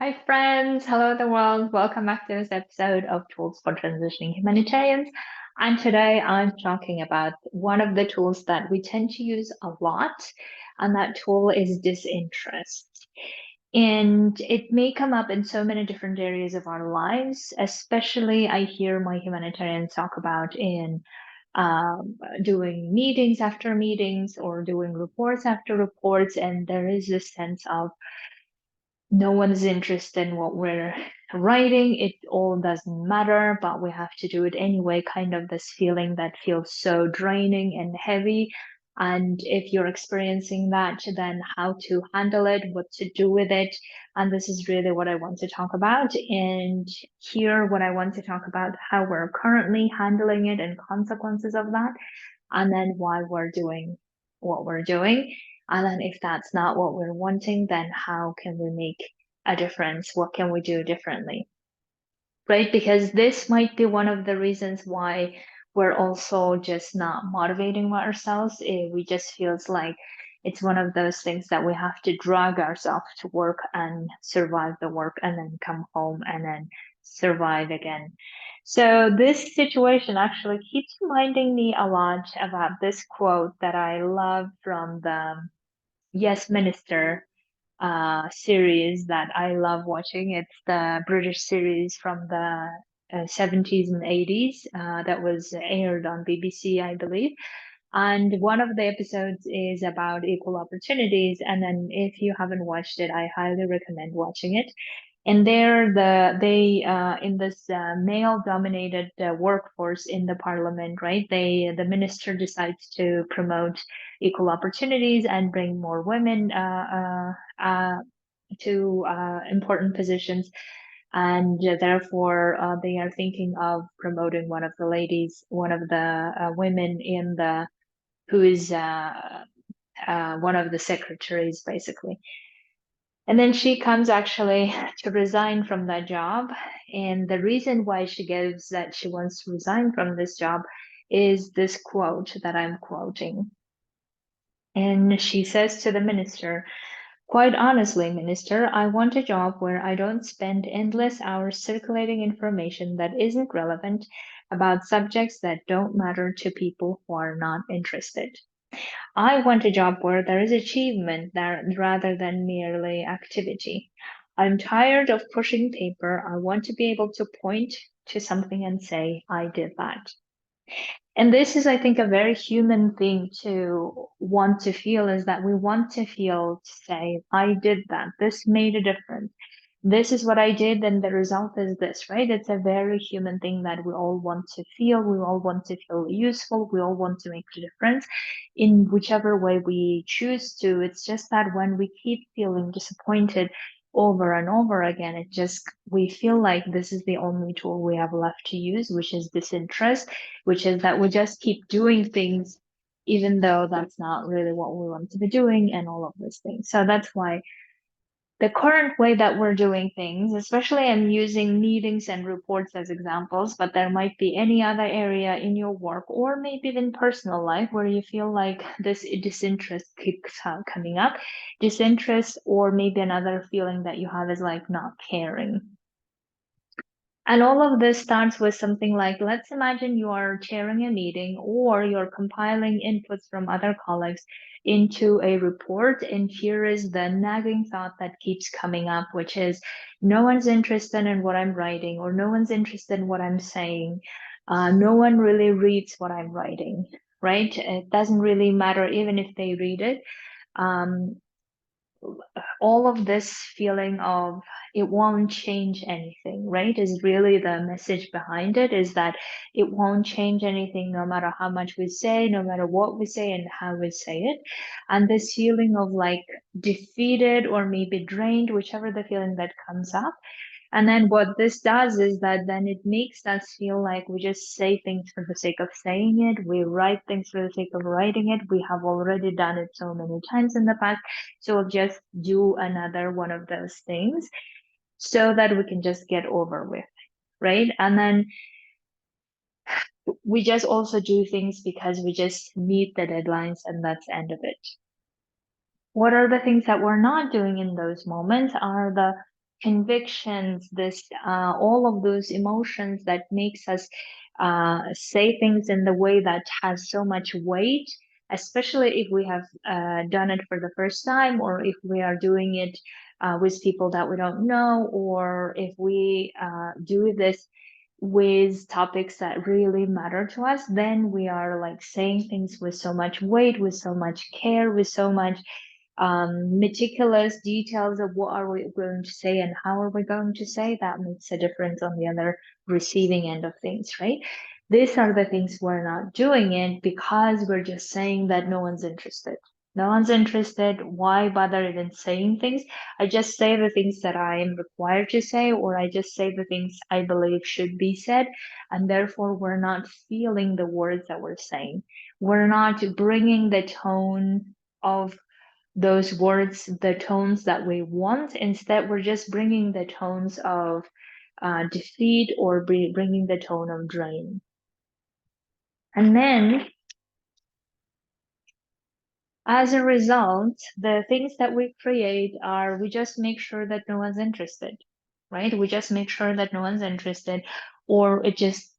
Hi, friends. Hello, the world. Welcome back to this episode of Tools for Transitioning Humanitarians. And today I'm talking about one of the tools that we tend to use a lot, and that tool is disinterest. And it may come up in so many different areas of our lives, especially I hear my humanitarians talk about in doing meetings after meetings or doing reports after reports. And there is this sense of no one's interested in what we're writing. It all doesn't matter, but we have to do it anyway. Kind of this feeling that feels so draining and heavy. And if you're experiencing that, then how to handle it, what to do with it. And this is really what I want to talk about. And here, what I want to talk about, how we're currently handling it and consequences of that, and then why we're doing what we're doing. And then if that's not what we're wanting, then how can we make a difference? What can we do differently? Right? Because this might be one of the reasons why we're also just not motivating ourselves. We just feels like it's one of those things that we have to drag ourselves to work and survive the work and then come home and then survive again. So this situation actually keeps reminding me a lot about this quote that I love from the Yes Minister series that I love watching. It's the British series from the 70s and 80s that was aired on BBC, I believe. And one of the episodes is about equal opportunities. And then if you haven't watched it, I highly recommend watching it. And there, they in this male-dominated workforce in the parliament, right? The minister decides to promote equal opportunities and bring more women to important positions, and therefore they are thinking of promoting one of the ladies, one of the women in the who is one of the secretaries, basically. And then she comes actually to resign from that job. And the reason why she gives that she wants to resign from this job is this quote that I'm quoting. And she says to the minister, "Quite honestly, Minister, I want a job where I don't spend endless hours circulating information that isn't relevant about subjects that don't matter to people who are not interested. I want a job where there is achievement that, rather than merely activity. I'm tired of pushing paper. I want to be able to point to something and say, I did that." And this is, I think, a very human thing to want to feel, is that we want to feel to say, I did that. This made a difference. This is what I did, and the result is this, right? It's a very human thing that we all want to feel. We all want to feel useful. We all want to make a difference in whichever way we choose to. It's just that when we keep feeling disappointed over and over again, it just, we feel like this is the only tool we have left to use, which is disinterest, which is that we just keep doing things even though that's not really what we want to be doing, and all of these things. So that's why the current way that we're doing things, especially I'm using meetings and reports as examples, but there might be any other area in your work or maybe even personal life where you feel like this disinterest keeps coming up. Disinterest, or maybe another feeling that you have, is like not caring. And all of this starts with something like, let's imagine you are chairing a meeting or you're compiling inputs from other colleagues into a report. And here is the nagging thought that keeps coming up, which is no one's interested in what I'm writing, or no one's interested in what I'm saying. No one really reads what I'm writing, right? It doesn't really matter even if they read it. Um, all of this feeling of it won't change anything, right, is really the message behind it, is that it won't change anything no matter how much we say, no matter what we say and how we say it. And this feeling of like defeated or maybe drained, whichever the feeling that comes up. And then what this does is that then it makes us feel like we just say things for the sake of saying it. We write things for the sake of writing it. We have already done it so many times in the past. So we'll just do another one of those things so that we can just get over with, right? And then we just also do things because we just meet the deadlines, and that's the end of it. What are the things that we're not doing in those moments are the convictions, this all of those emotions that makes us say things in the way that has so much weight, especially if we have done it for the first time, or if we are doing it with people that we don't know, or if we do this with topics that really matter to us, then we are like saying things with so much weight, with so much care, with so much meticulous details of what are we going to say and how are we going to say. That makes a difference on the other receiving end of things, right? These are the things we're not doing it because we're just saying that no one's interested. No one's interested. Why bother even saying things? I just say the things that I am required to say, or I just say the things I believe should be said. And therefore, we're not feeling the words that we're saying. We're not bringing the tone of those words, the tones that we want. Instead, we're just bringing the tones of defeat, or bringing the tone of drain. And then, as a result, the things that we create are, we just make sure that no one's interested, right? We just make sure that no one's interested, or it just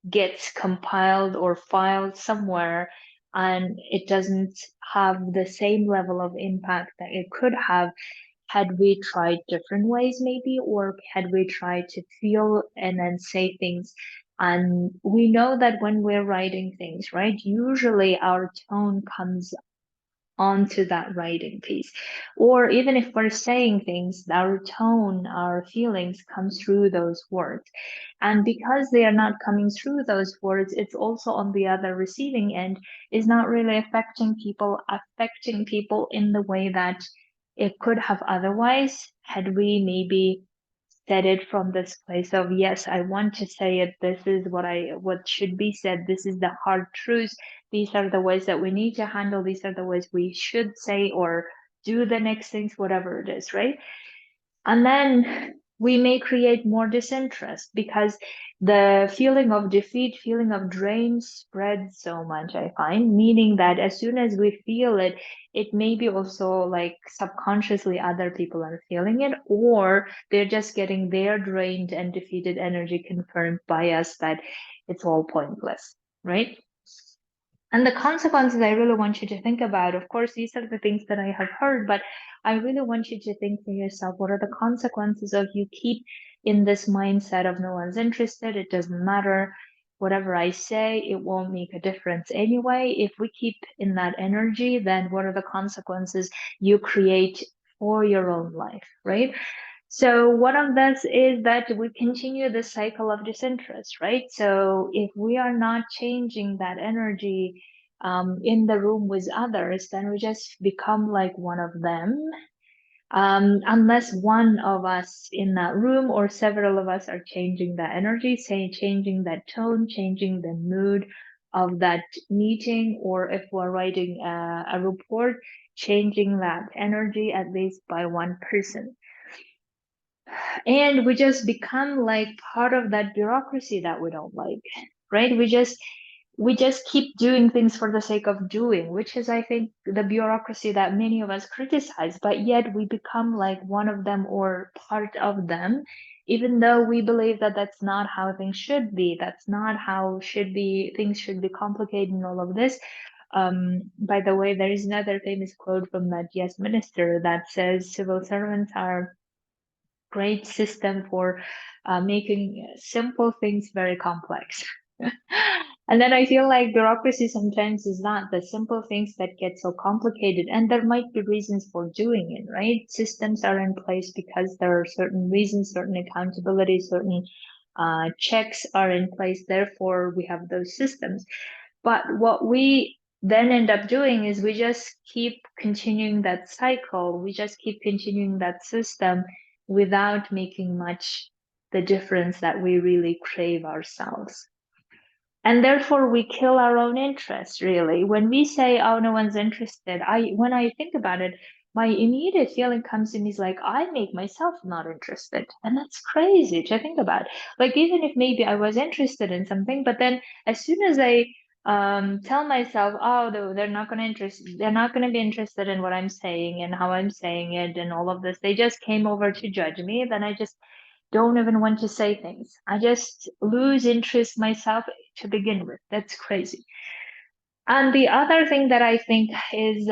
gets compiled or filed somewhere, and it doesn't have the same level of impact that it could have had we tried different ways, maybe, or had we tried to feel and then say things. And we know that when we're writing things, right, usually our tone comes onto that writing piece. Or even if we're saying things, our tone, our feelings come through those words. And because they are not coming through those words, it's also on the other receiving end, is not really affecting people in the way that it could have otherwise, had we maybe said it from this place of, yes, I want to say it, this is what should be said, this is the hard truth, these are the ways that we need to handle, these are the ways we should say or do the next things, whatever it is, right? And then we may create more disinterest, because the feeling of defeat, feeling of drain spreads so much, I find, meaning that as soon as we feel it, it may be also like subconsciously other people are feeling it, or they're just getting their drained and defeated energy confirmed by us that it's all pointless, right? And the consequences I really want you to think about, of course, these are the things that I have heard, but I really want you to think for yourself, what are the consequences of you keep in this mindset of no one's interested, it doesn't matter, whatever I say, it won't make a difference anyway. If we keep in that energy, then what are the consequences you create for your own life, right? So one of this is that we continue the cycle of disinterest, right? So if we are not changing that energy in the room with others, then we just become like one of them. Unless one of us in that room or several of us are changing that energy, say changing that tone, changing the mood of that meeting, or if we're writing a report, changing that energy at least by one person. And we just become like part of that bureaucracy that we don't like, right? We just keep doing things for the sake of doing, which is, I think, the bureaucracy that many of us criticize, but yet we become like one of them or part of them, even though we believe that that's not how things should be, that's not how should be, things should be complicated and all of this. By the way, there is another famous quote from that yes minister that says civil servants are great system for making simple things very complex. And then I feel like bureaucracy sometimes is not the simple things that get so complicated. And there might be reasons for doing it, right? Systems are in place because there are certain reasons, certain accountability, certain checks are in place. Therefore, we have those systems. But what we then end up doing is we just keep continuing that cycle. We just keep continuing that system without making much the difference that we really crave ourselves. And therefore we kill our own interest, really. When we say, oh, no one's interested, when I think about it, my immediate feeling comes in is like, I make myself not interested. And that's crazy to think about. Like, even if maybe I was interested in something, but then as soon as I tell myself, oh, they're not they're not going to be interested in what I'm saying and how I'm saying it and all of this. They just came over to judge me. Then I just don't even want to say things. I just lose interest myself to begin with. That's crazy. And the other thing that I think is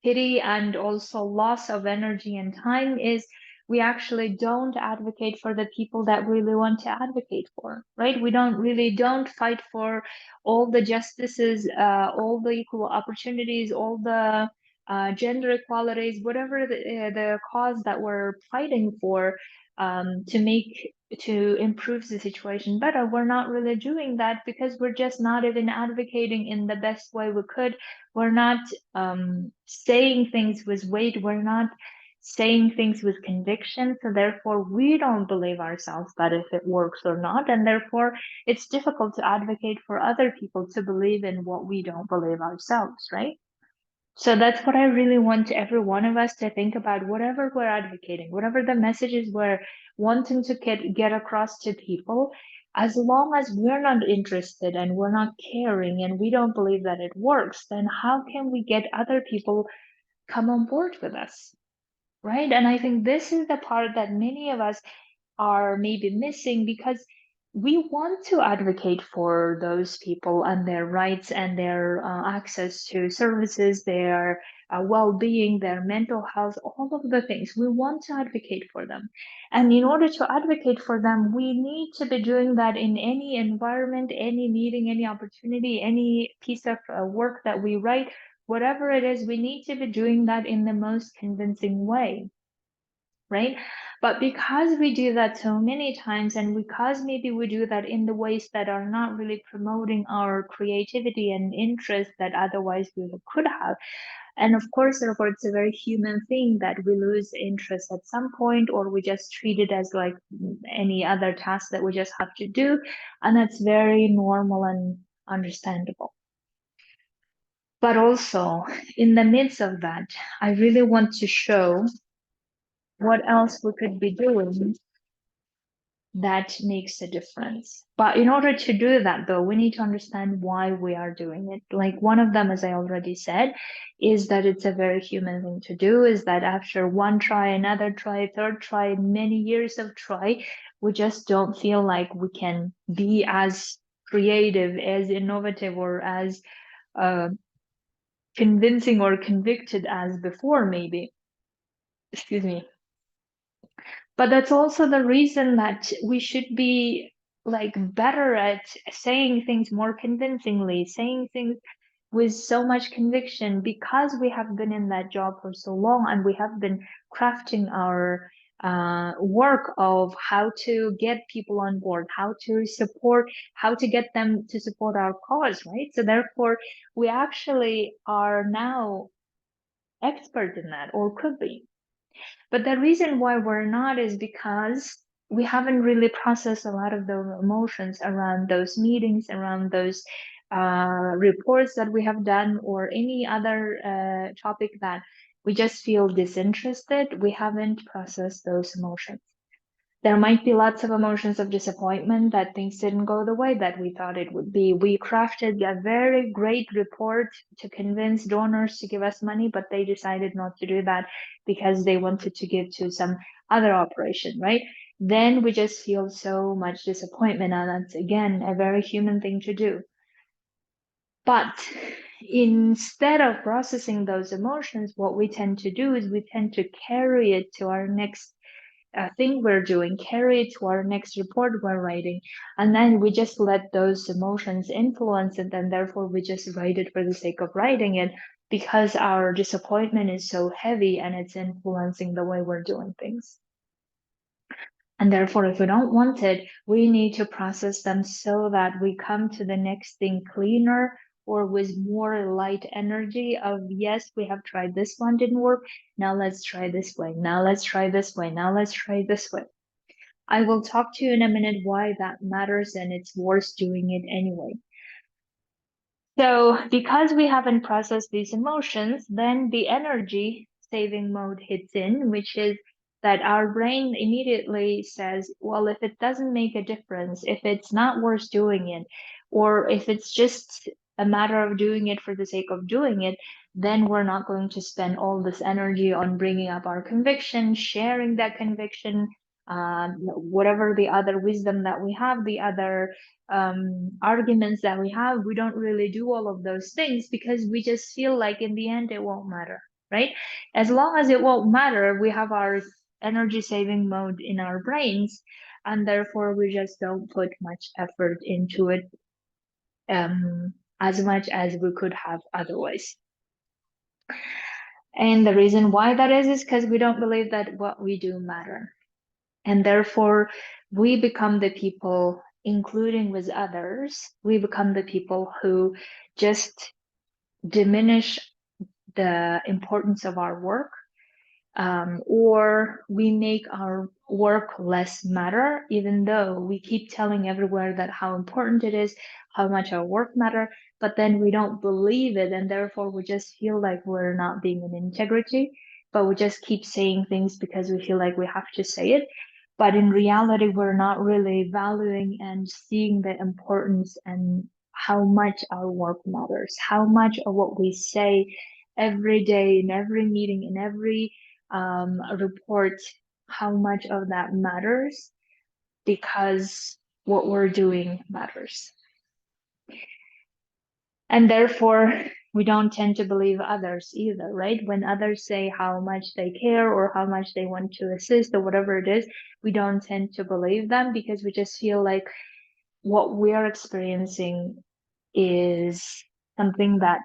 pity and also loss of energy and time is we actually don't advocate for the people that we really want to advocate for, right? We don't fight for all the justices, all the equal opportunities, all the gender equalities, whatever the cause that we're fighting for, to improve the situation better. We're not really doing that because we're just not even advocating in the best way we could. We're not saying things with weight. We're not saying things with conviction. So therefore, we don't believe ourselves that if it works or not. And therefore, it's difficult to advocate for other people to believe in what we don't believe ourselves, right? So that's what I really want every one of us to think about, whatever we're advocating, whatever the messages we're wanting to get across to people, as long as we're not interested and we're not caring and we don't believe that it works, then how can we get other people come on board with us? Right? And I think this is the part that many of us are maybe missing because we want to advocate for those people and their rights and their access to services, their well-being, their mental health, all of the things. We want to advocate for them. And in order to advocate for them, we need to be doing that in any environment, any meeting, any opportunity, any piece of work that we write, whatever it is, we need to be doing that in the most convincing way, right? But because we do that so many times, and because maybe we do that in the ways that are not really promoting our creativity and interest that otherwise we could have, and of course, therefore, it's a very human thing that we lose interest at some point, or we just treat it as like any other task that we just have to do, and that's very normal and understandable. But also, in the midst of that, I really want to show what else we could be doing that makes a difference. But in order to do that, though, we need to understand why we are doing it. Like one of them, as I already said, is that it's a very human thing to do, is that after one try, another try, third try, many years of try, we just don't feel like we can be as creative, as innovative, or as uh, convincing or convicted as before, maybe. Excuse me. But that's also the reason that we should be like better at saying things more convincingly, saying things with so much conviction because we have been in that job for so long and we have been crafting our work of how to get people on board, how to support, how to get them to support our cause, right? So therefore, we actually are now expert in that, or could be. But the reason why we're not is because we haven't really processed a lot of the emotions around those meetings, around those reports that we have done, or any other topic that we just feel disinterested. We haven't processed those emotions. There might be lots of emotions of disappointment that things didn't go the way that we thought it would be. We crafted a very great report to convince donors to give us money, but they decided not to do that because they wanted to give to some other operation, right? Then we just feel so much disappointment, and that's again a very human thing to do. But instead of processing those emotions, what we tend to do is we tend to carry it to our next thing we're doing, carry it to our next report we're writing, and then we just let those emotions influence it, and therefore we just write it for the sake of writing it because our disappointment is so heavy and it's influencing the way we're doing things. And therefore, if we don't want it, we need to process them so that we come to the next thing cleaner or with more light energy of, yes, we have tried this one, didn't work. Now let's try this way. Now let's try this way. Now let's try this way. I will talk to you in a minute why that matters and it's worth doing it anyway. So because we haven't processed these emotions, then the energy saving mode hits in, which is that our brain immediately says, well, if it doesn't make a difference, if it's not worth doing it, Or if it's just a matter of doing it for the sake of doing it, then we're not going to spend all this energy on bringing up our conviction, sharing that conviction, whatever the other wisdom that we have, the other arguments that we have. We don't really do all of those things because we just feel like in the end it won't matter, right? As long as it won't matter, we have our energy saving mode in our brains, and therefore we just don't put much effort into it as much as we could have otherwise. And the reason why that is because we don't believe that what we do matter. And therefore, we become the people, including with others, we become the people who just diminish the importance of our work, or we make our work less matter, even though we keep telling everywhere that how important it is, how much our work matter, but then we don't believe it, and therefore we just feel like we're not being in integrity, but we just keep saying things because we feel like we have to say it. But in reality, we're not really valuing and seeing the importance and how much our work matters, how much of what we say every day, in every meeting, in every report, how much of that matters, because what we're doing matters. And therefore, we don't tend to believe others either, right? When others say how much they care or how much they want to assist or whatever it is, we don't tend to believe them because we just feel like what we're experiencing is something that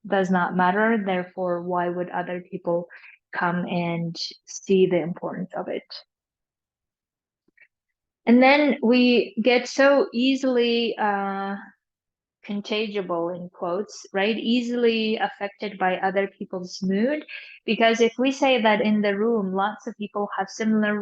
does not matter. Therefore, why would other people come and see the importance of it? And then we get so easily contagiable in quotes, right? Easily affected by other people's mood. Because if we say that in the room, lots of people have similar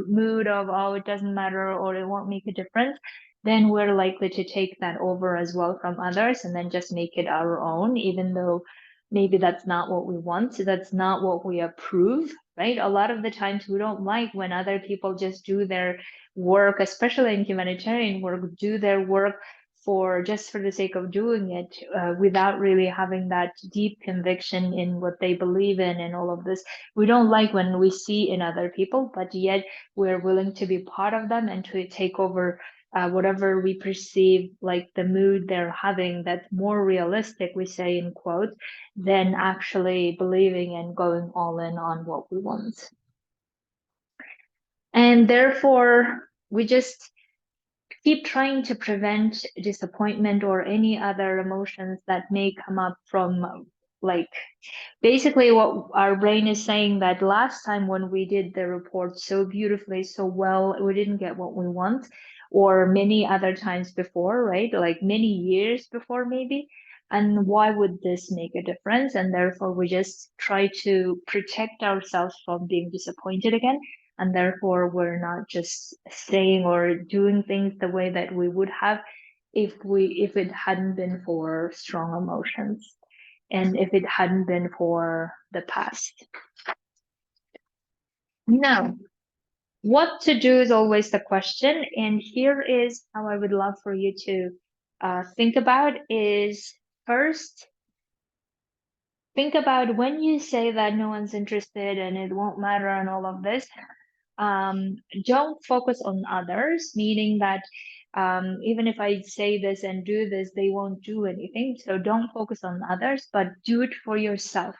mood of, oh, it doesn't matter or it won't make a difference, then we're likely to take that over as well from others and then just make it our own, even though maybe that's not what we want. So that's not what we approve, right? A lot of the times we don't like when other people just do their work, especially in humanitarian work, do their work for just for the sake of doing it, without really having that deep conviction in what they believe in and all of this. We don't like when we see in other people, but yet we're willing to be part of them and to take over whatever we perceive like the mood they're having that's more realistic, we say in quotes, than actually believing and going all in on what we want. And therefore, we just keep trying to prevent disappointment or any other emotions that may come up from like basically what our brain is saying that last time when we did the report so beautifully, so well, we didn't get what we want, or many other times before, right? Like many years before, maybe. And why would this make a difference? And therefore, we just try to protect ourselves from being disappointed again. And therefore, we're not just saying or doing things the way that we would have if it hadn't been for strong emotions and if it hadn't been for the past. Now, what to do is always the question, and here is how I would love for you to think about is first, think about when you say that no one's interested and it won't matter and all of this, don't focus on others, meaning that even if I say this and do this, they won't do anything. So don't focus on others, but do it for yourself.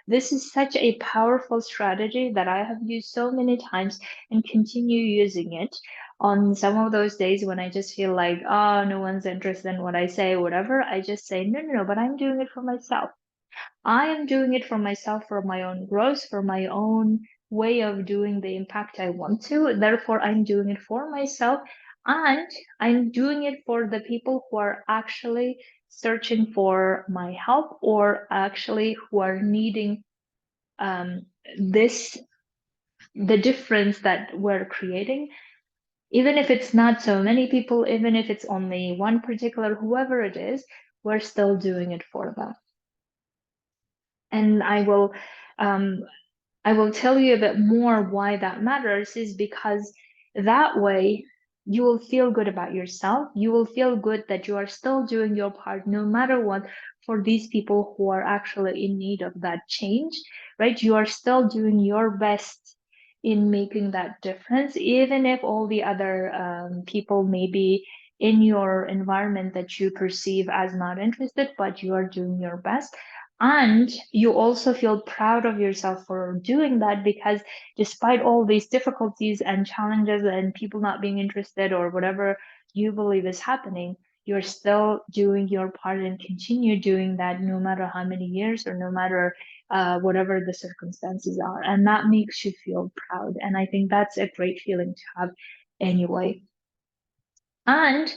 This is such a powerful strategy that I have used so many times and continue using it on some of those days when I just feel like, oh, no one's interested in what I say, whatever. I just say, no, no, no, but I'm doing it for myself. I am doing it for myself, for my own growth, for my own way of doing the impact I want to. Therefore, I'm doing it for myself and I'm doing it for the people who are actually searching for my help or actually who are needing this, the difference that we're creating. Even if it's not so many people, even if it's only one particular, whoever it is, we're still doing it for them. And I will tell you a bit more why that matters is because that way you will feel good about yourself. You will feel good that you are still doing your part no matter what for these people who are actually in need of that change, right? You are still doing your best in making that difference, even if all the other people may be in your environment that you perceive as not interested, but you are doing your best. And you also feel proud of yourself for doing that, because despite all these difficulties and challenges and people not being interested or whatever you believe is happening, you're still doing your part and continue doing that no matter how many years or no matter whatever the circumstances are. And that makes you feel proud. And I think that's a great feeling to have anyway. And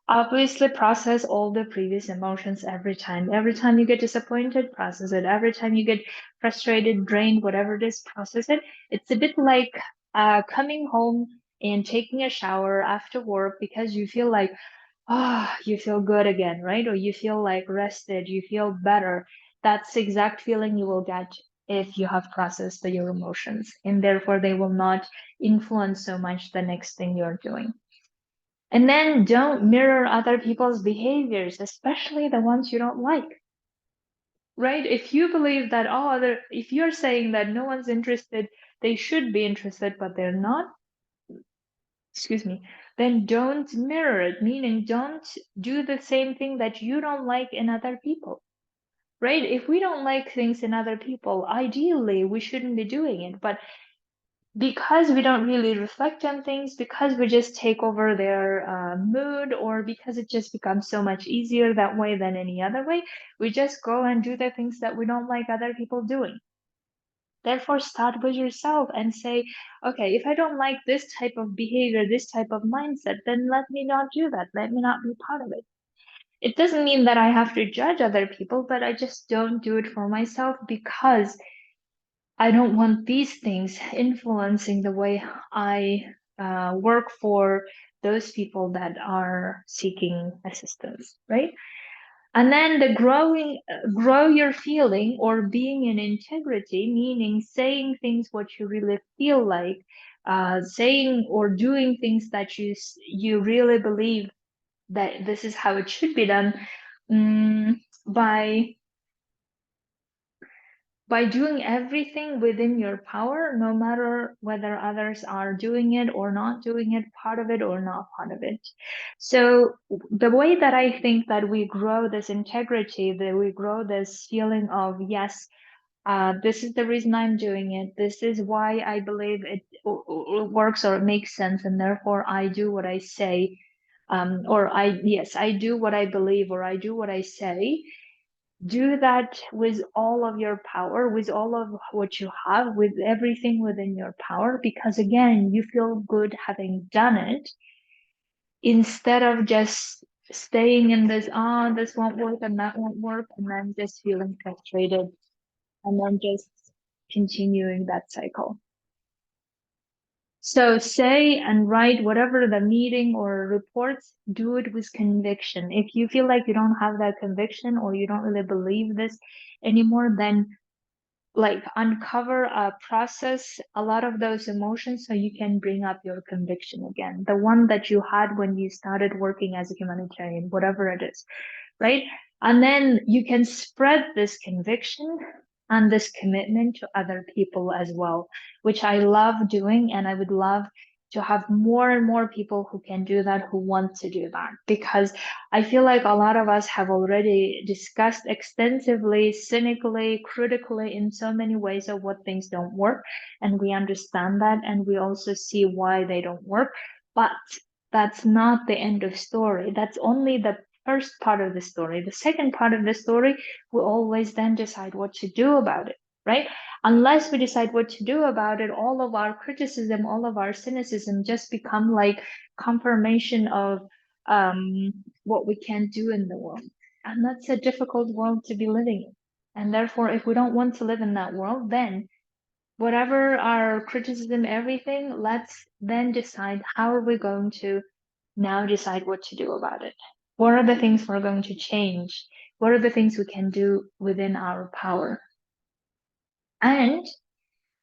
obviously process all the previous emotions every time. Every time you get disappointed, process it. Every time you get frustrated, drained, whatever it is, process it. It's a bit like coming home and taking a shower after work because you feel like, you feel good again, right? Or you feel like rested, you feel better. That's the exact feeling you will get if you have processed your emotions, and therefore they will not influence so much the next thing you're doing. And then don't mirror other people's behaviors, especially the ones you don't like. Right? If you believe that if you're saying that no one's interested, they should be interested, but they're not, excuse me, then don't mirror it, meaning don't do the same thing that you don't like in other people. Right? If we don't like things in other people, ideally we shouldn't be doing it. But because we don't really reflect on things, because we just take over their mood, or because it just becomes so much easier that way than any other way, we just go and do the things that we don't like other people doing. Therefore, start with yourself and say, okay, if I don't like this type of behavior, this type of mindset, then let me not do that. Let me not be part of it. It doesn't mean that I have to judge other people, but I just don't do it for myself because I don't want these things influencing the way I work for those people that are seeking assistance, right? And then the grow your feeling or being in integrity, meaning saying things what you really feel like, saying or doing things that you really believe that this is how it should be done, mm, by doing everything within your power, no matter whether others are doing it or not doing it, part of it or not part of it. So the way that I think that we grow this integrity, that we grow this feeling of, yes, this is the reason I'm doing it. This is why I believe it works or it makes sense, and therefore I do what I say. I do what I believe, or I do what I say. Do that with all of your power, with all of what you have, with everything within your power, because again, you feel good having done it instead of just staying in this, this won't work and that won't work, and then just feeling frustrated and then just continuing that cycle. So say and write whatever the meeting or reports, do it with conviction. If you feel like you don't have that conviction or you don't really believe this anymore, then like uncover, process a lot of those emotions so you can bring up your conviction again, the one that you had when you started working as a humanitarian, whatever it is, right? And then you can spread this conviction and this commitment to other people as well, which I love doing. And I would love to have more and more people who can do that, who want to do that, because I feel like a lot of us have already discussed extensively, cynically, critically, in so many ways of what things don't work. And we understand that, and we also see why they don't work. But that's not the end of story. That's only the first part of the story. The second part of the story, we always then decide what to do about it, right? Unless we decide what to do about it, all of our criticism, all of our cynicism just become like confirmation of what we can do in the world. And that's a difficult world to be living in. And therefore, if we don't want to live in that world, then whatever our criticism, everything, let's then decide how are we going to now decide what to do about it. What are the things we're going to change? What are the things we can do within our power? And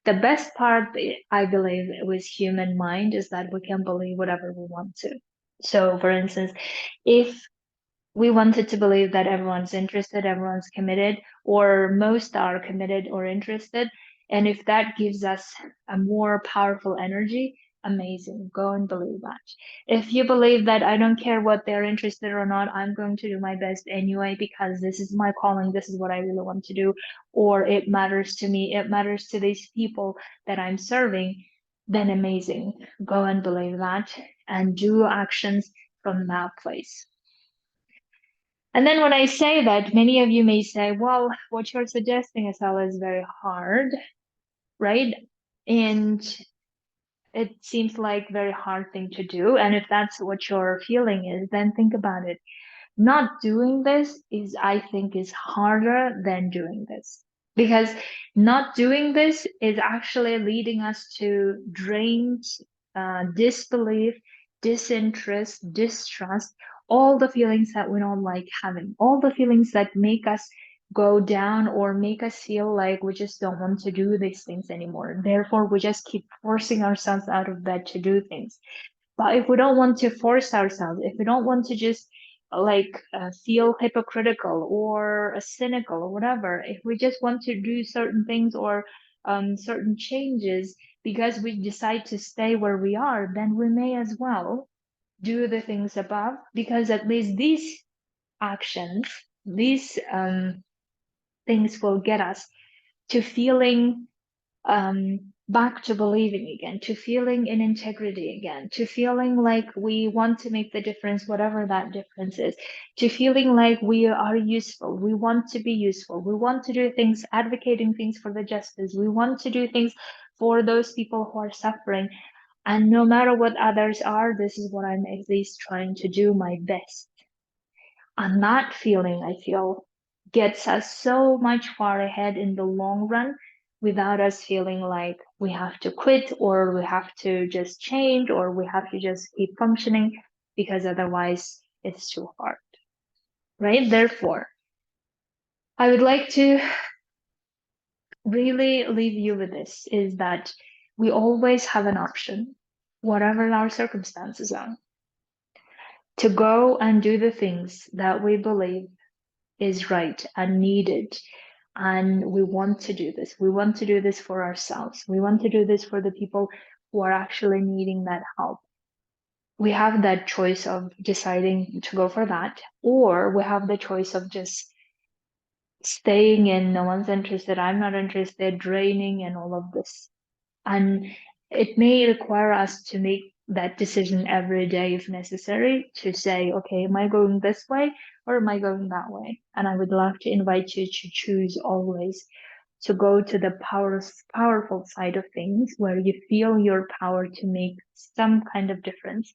The best part, I believe, with human mind is that we can believe whatever we want to. So, for instance, if we wanted to believe that everyone's interested, everyone's committed, or most are committed or interested. And if that gives us a more powerful energy, amazing. Go and believe that. If you believe that I don't care what they're interested or not, I'm going to do my best anyway because this is my calling, this is what I really want to do, or it matters to me, it matters to these people that I'm serving, then amazing. Go and believe that and do actions from that place. And then when I say that, many of you may say, well, what you're suggesting, Estella, is very hard, right? And it seems like very hard thing to do. And if that's what your feeling is, then think about it. Not doing this is, I think, is harder than doing this. Because not doing this is actually leading us to drained disbelief, disinterest, distrust, all the feelings that we don't like having, all the feelings that make us go down or make us feel like we just don't want to do these things anymore. Therefore, we just keep forcing ourselves out of bed to do things. But if we don't want to force ourselves, if we don't want to just feel hypocritical or cynical or whatever, if we just want to do certain things or certain changes because we decide to stay where we are, then we may as well do the things above, because at least these actions, these things will get us to feeling back to believing again, to feeling in integrity again, to feeling like we want to make the difference, whatever that difference is, to feeling like we are useful. We want to be useful. We want to do things, advocating things for the justice. We want to do things for those people who are suffering. And no matter what others are, this is what I'm at least trying to do my best. And that feeling, I feel, gets us so much far ahead in the long run without us feeling like we have to quit or we have to just change or we have to just keep functioning because otherwise it's too hard, right? Therefore, I would like to really leave you with this, is that we always have an option, whatever our circumstances are, to go and do the things that we believe is right and needed. And we want to do this. We want to do this for ourselves. We want to do this for the people who are actually needing that help. We have that choice of deciding to go for that, or we have the choice of just staying in, no one's interested, I'm not interested, draining, and all of this. And it may require us to make that decision every day if necessary, to say, okay, am I going this way or am I going that way? And I would love to invite you to choose always to go to the powerful side of things where you feel your power to make some kind of difference,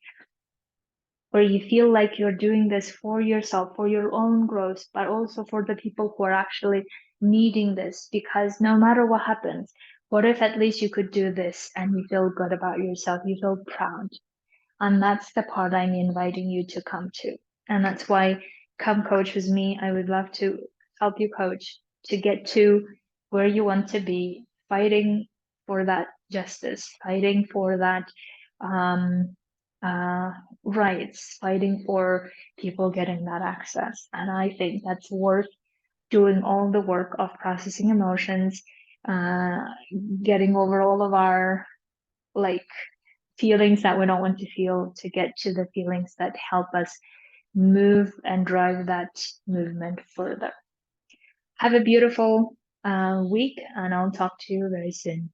where you feel like you're doing this for yourself, for your own growth, but also for the people who are actually needing this. Because no matter what happens, what if at least you could do this and you feel good about yourself, you feel proud? And that's the part I'm inviting you to come to. And that's why come coach with me. I would love to help you coach to get to where you want to be, fighting for that justice, fighting for that um, rights, fighting for people getting that access. And I think that's worth doing all the work of processing emotions, uh, getting over all of our like feelings that we don't want to feel to get to the feelings that help us move and drive that movement further. Have a beautiful week, and I'll talk to you very soon.